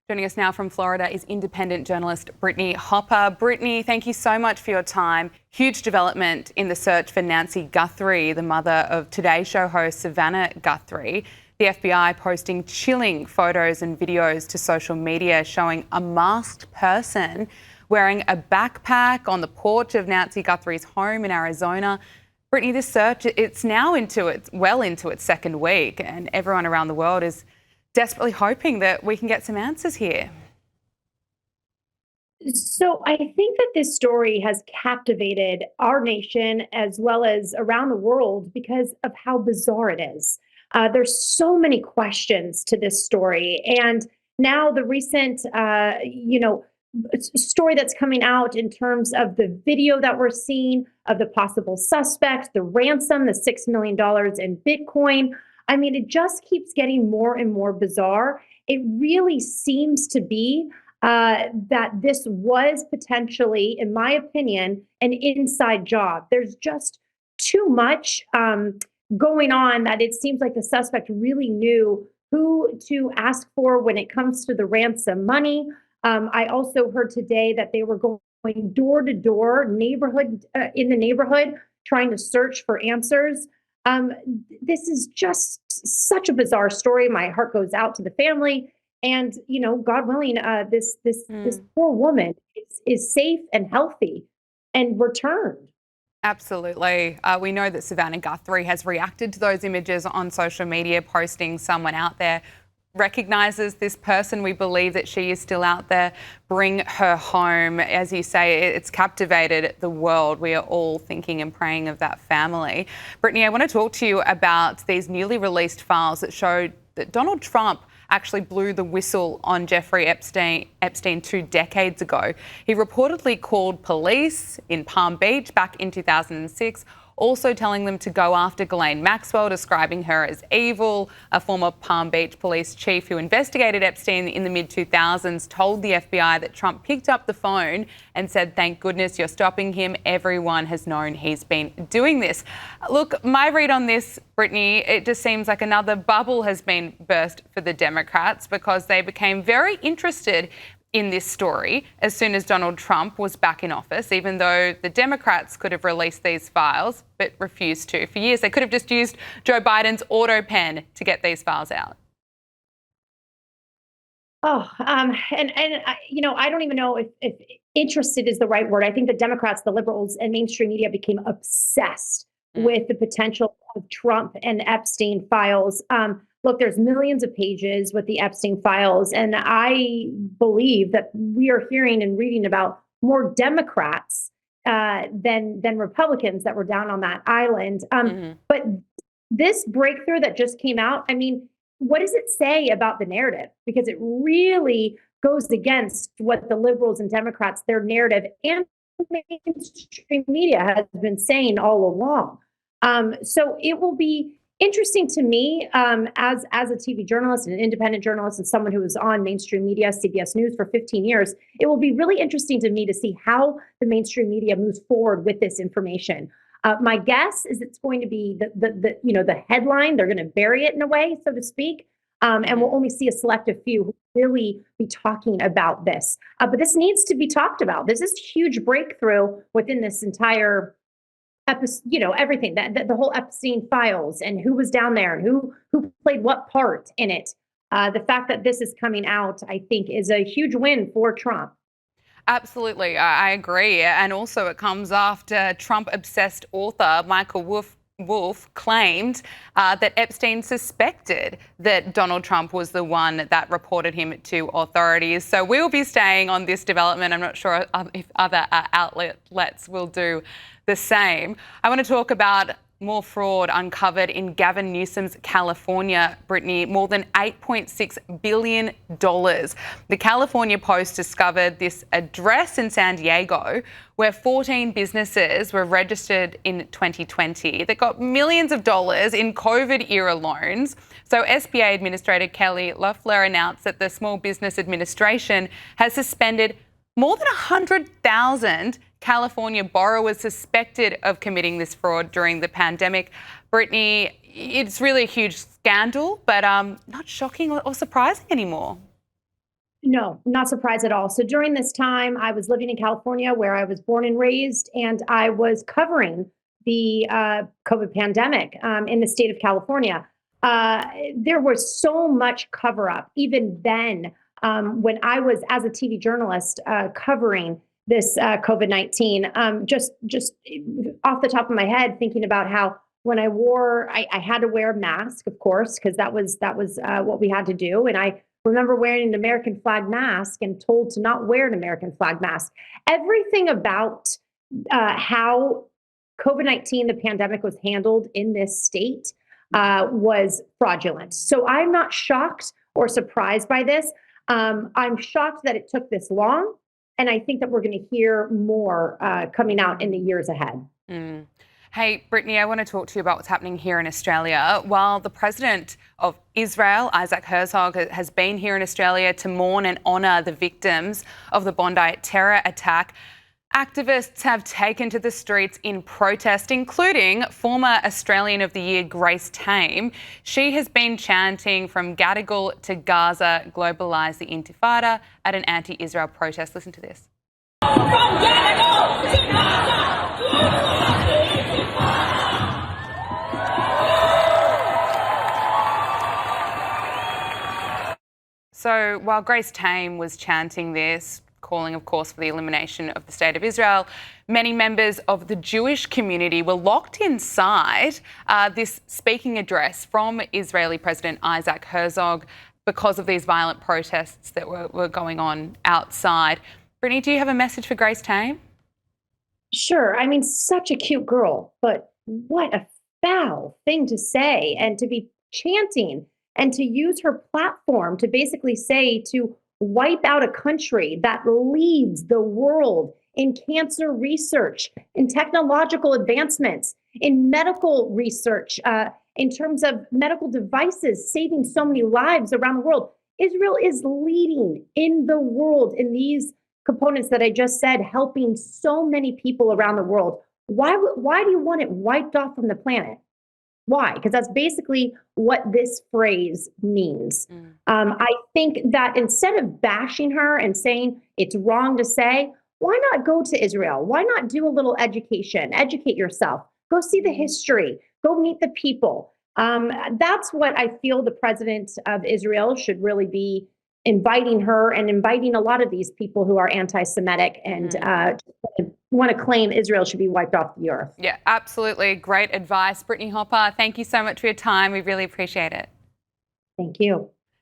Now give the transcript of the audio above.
Joining us now from Florida is independent journalist Brittney Hopper. Brittney, thank you so much for your time. Huge development in the search for Nancy Guthrie, the mother of Today Show host Savannah Guthrie. The FBI posting chilling photos and videos to social media showing a masked person wearing a backpack on the porch of Nancy Guthrie's home in Arizona. Brittney, this search, it's now well into its second week, and everyone around the world is desperately hoping that we can get some answers here. So I think that this story has captivated our nation as well as around the world because of how bizarre it is. There's so many questions to this story. And now the recent, story that's coming out in terms of the video that we're seeing of the possible suspect, the ransom, the $6 million in Bitcoin. I mean, it just keeps getting more and more bizarre. It really seems to be that this was potentially, in my opinion, an inside job. There's just too much going on that it seems like the suspect really knew who to ask for when it comes to the ransom money. I also heard today that they were going door to door, in the neighborhood, trying to search for answers. This is just such a bizarre story. My heart goes out to the family, and God willing, this poor woman is safe and healthy and returned. Absolutely. We know that Savannah Guthrie has reacted to those images on social media, posting someone out there recognises this person. We believe that she is still out there. Bring her home. As you say, it's captivated the world. We are all thinking and praying of that family. Brittney, I want to talk to you about these newly released files that showed that Donald Trump actually blew the whistle on Jeffrey Epstein 2 decades ago. He reportedly called police in Palm Beach back in 2006, also telling them to go after Ghislaine Maxwell, describing her as evil. A former Palm Beach police chief who investigated Epstein in the mid-2000s told the FBI that Trump picked up the phone and said, "Thank goodness you're stopping him. Everyone has known he's been doing this." Look, my read on this, Brittney, it just seems like another bubble has been burst for the Democrats, because they became very interested in this story as soon as Donald Trump was back in office, even though the Democrats could have released these files but refused to. For years, they could have just used Joe Biden's auto pen to get these files out. I don't even know if interested is the right word. I think the Democrats, the liberals, and mainstream media became obsessed with the potential of Trump and Epstein files. Look, there's millions of pages with the Epstein files, and I believe that we are hearing and reading about more Democrats than Republicans that were down on that island. But this breakthrough that just came out, I mean, what does it say about the narrative? Because it really goes against what the liberals and Democrats, their narrative and mainstream media has been saying all along. So it will be interesting to me as a TV journalist and an independent journalist and someone who was on mainstream media, CBS News for 15 years. It will be really interesting to me to see how the mainstream media moves forward with this information. My guess is it's going to be the headline. They're going to bury it in a way, so to speak, and we'll only see a selective few who really be talking about this. But this needs to be talked about. This is a huge breakthrough within this entire everything, that the whole Epstein files and who was down there and who played what part in it. The fact that this is coming out, I think, is a huge win for Trump. Absolutely, I agree. And also it comes after Trump-obsessed author Michael Wolff claimed that Epstein suspected that Donald Trump was the one that reported him to authorities. So we'll be staying on this development. I'm not sure if other outlets will do the same. I want to talk about more fraud uncovered in Gavin Newsom's California, Brittney, more than $8.6 billion. The California Post discovered this address in San Diego where 14 businesses were registered in 2020 that got millions of dollars in COVID-era loans. So SBA Administrator Kelly Loeffler announced that the Small Business Administration has suspended more than 100,000 California borrowers suspected of committing this fraud during the pandemic. Brittney, it's really a huge scandal, but not shocking or surprising anymore. No, not surprised at all. So during this time, I was living in California, where I was born and raised, and I was covering the COVID pandemic in the state of California. There was so much cover up even then when I was, as a TV journalist, covering this COVID-19. Just off the top of my head, thinking about how when I had to wear a mask, of course, because that was what we had to do, and I remember wearing an American flag mask and told to not wear an American flag mask. Everything about how COVID-19, the pandemic, was handled in this state was fraudulent. So I'm not shocked or surprised by this. I'm shocked that it took this long. And I think that we're going to hear more coming out in the years ahead. Mm. Hey, Brittney, I want to talk to you about what's happening here in Australia. While the president of Israel, Isaac Herzog, has been here in Australia to mourn and honour the victims of the Bondi terror attack, activists have taken to the streets in protest, including former Australian of the Year Grace Tame. She has been chanting from Gadigal to Gaza, globalise the Intifada at an anti-Israel protest. Listen to this. From Gadigal to Gaza, globalise the Intifada. So while Grace Tame was chanting this, calling, of course, for the elimination of the State of Israel, many members of the Jewish community were locked inside this speaking address from Israeli President Isaac Herzog because of these violent protests that were going on outside. Brittney, do you have a message for Grace Tame? Sure. I mean, such a cute girl, but what a foul thing to say, and to be chanting and to use her platform to basically say to wipe out a country that leads the world in cancer research, in technological advancements, in medical research, in terms of medical devices, saving so many lives around the world. Israel is leading in the world in these components that I just said, helping so many people around the world. Why do you want it wiped off from the planet? Why? Because that's basically what this phrase means. I think that instead of bashing her and saying it's wrong to say, why not go to Israel? Why not do a little education? Educate yourself. Go see the history. Go meet the people. That's what I feel the president of Israel should really be inviting her and inviting a lot of these people who are anti-Semitic and want to claim Israel should be wiped off the earth. Yeah, absolutely. Great advice. Brittney Hopper, thank you so much for your time. We really appreciate it. Thank you.